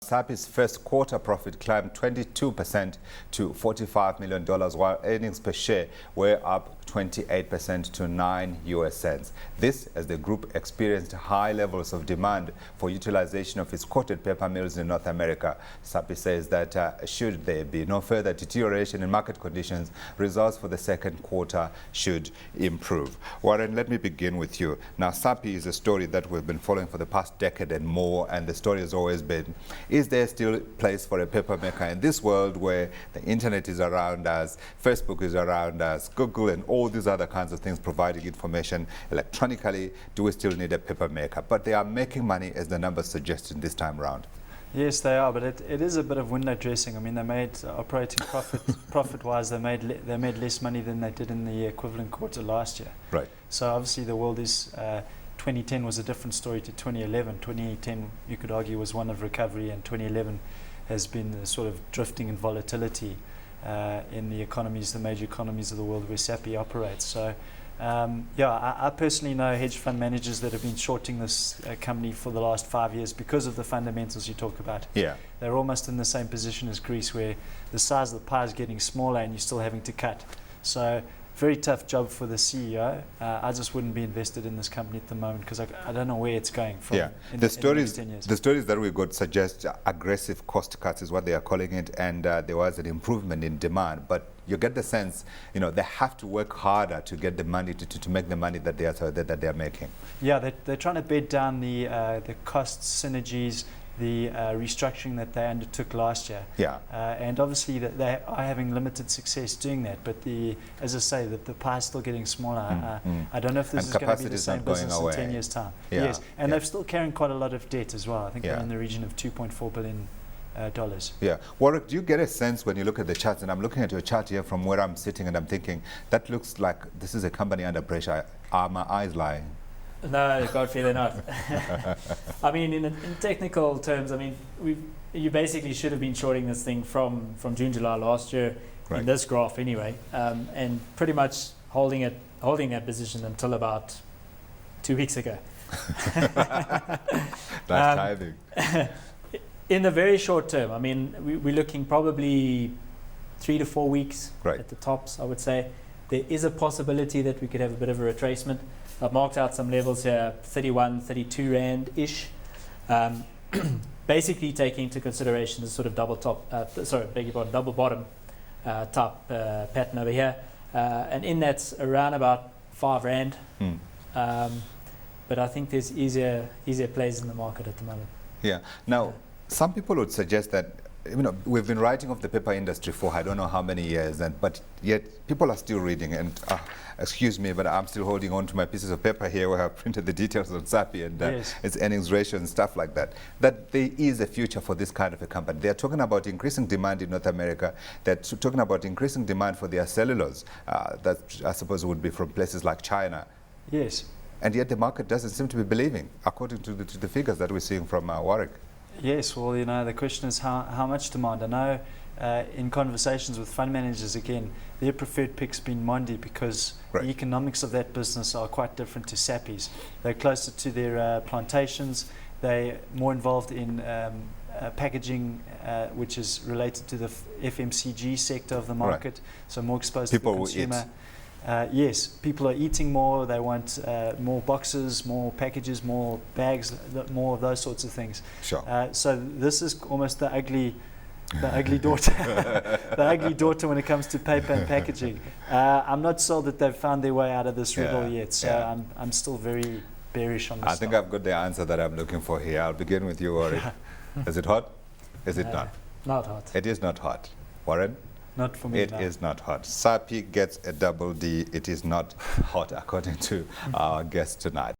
Sappi's first quarter profit climbed 22% to $45 million, while earnings per share were up 28% to 9 US cents. This as the group experienced high levels of demand for utilization of its coated paper mills in North America. Sappi says that should there be no further deterioration in market conditions, results for the second quarter should improve. Warren, let me begin with you. Now, Sappi is a story that we've been following for the past decade and more, and the story has always been, is there still a place for a paper maker in this world where the internet is around us, Facebook is around us, Google and all these other kinds of things providing information electronically? Do we still need a paper maker? But they are making money, as the numbers suggest, in this time round. Yes, they are, but it is a bit of window dressing. I mean, they made operating profit-wise, they made less money than they did in the equivalent quarter last year. Right. So obviously the world is 2010 was a different story to 2011. 2010, you could argue, was one of recovery, and 2011 has been sort of drifting in volatility in the economies, the major economies of the world where Sappi operates. So, yeah, I personally know hedge fund managers that have been shorting this company for the last 5 years because of the fundamentals you talk about. Yeah. They're almost in the same position as Greece, where the size of the pie is getting smaller and you're still having to cut. So, very tough job for the CEO. I just wouldn't be invested in this company at the moment because I don't know where it's going from. Yeah, the stories that we got suggest aggressive cost cuts is what they are calling it, and there was an improvement in demand. But you get the sense, you know, they have to work harder to get the money to make the money that they are making. Yeah, they're trying to bed down the costs, synergies, the restructuring that they undertook last year. Yeah. And obviously that they are having limited success doing that, but as I say, the pie is still getting smaller. I don't know if this is going to be the same business in 10 years' time. Yeah. Yes, and they're still carrying quite a lot of debt as well. I think they're in the region of $2.4 billion. Yeah. Warrick, do you get a sense when you look at the charts, and I'm looking at your chart here from where I'm sitting and I'm thinking, that looks like this is a company under pressure. Are my eyes lying? No, Godfrey, they're not. I mean, in technical terms, I mean, you basically should have been shorting this thing from June, July last year, right, in this graph anyway, and pretty much holding that position until about 2 weeks ago. Nice timing. In the very short term, I mean, we're looking probably 3 to 4 weeks, right, at the tops, I would say. There is a possibility that we could have a bit of a retracement. I've marked out some levels here, 31, 32 Rand-ish. Basically taking into consideration the sort of double bottom top pattern over here. And in that's around about 5 Rand. But I think there's easier plays in the market at the moment. Yeah. Now, some people would suggest that, you know, we've been writing of the paper industry for I don't know how many years, but yet people are still reading. And excuse me, but I'm still holding on to my pieces of paper here where I've printed the details on Sappi and its earnings ratio and stuff like that. That there is a future for this kind of a company. They're talking about increasing demand in North America. They're talking about increasing demand for their cellulose. That I suppose would be from places like China. Yes. And yet the market doesn't seem to be believing, according to the figures that we're seeing from Warrick. Yes, well, you know, the question is how much demand. I know in conversations with fund managers, again, their preferred pick's been Mondi because the economics of that business are quite different to Sappi's. They're closer to their plantations. They're more involved in packaging, which is related to the FMCG sector of the market, so more exposed to the consumer. Yes, people are eating more. They want more boxes, more packages, more bags, more of those sorts of things. Sure. So this is almost the ugly daughter, the ugly daughter when it comes to paper and packaging. I'm not sold that they've found their way out of this riddle yet. So I'm still very bearish on this. I think I've got the answer that I'm looking for here. I'll begin with you, Warrick. Is it hot? Is it not? Not hot. It is not hot. Warren? Not for me. It is not hot. Sappi gets a double D. It is not hot, according to our guest tonight.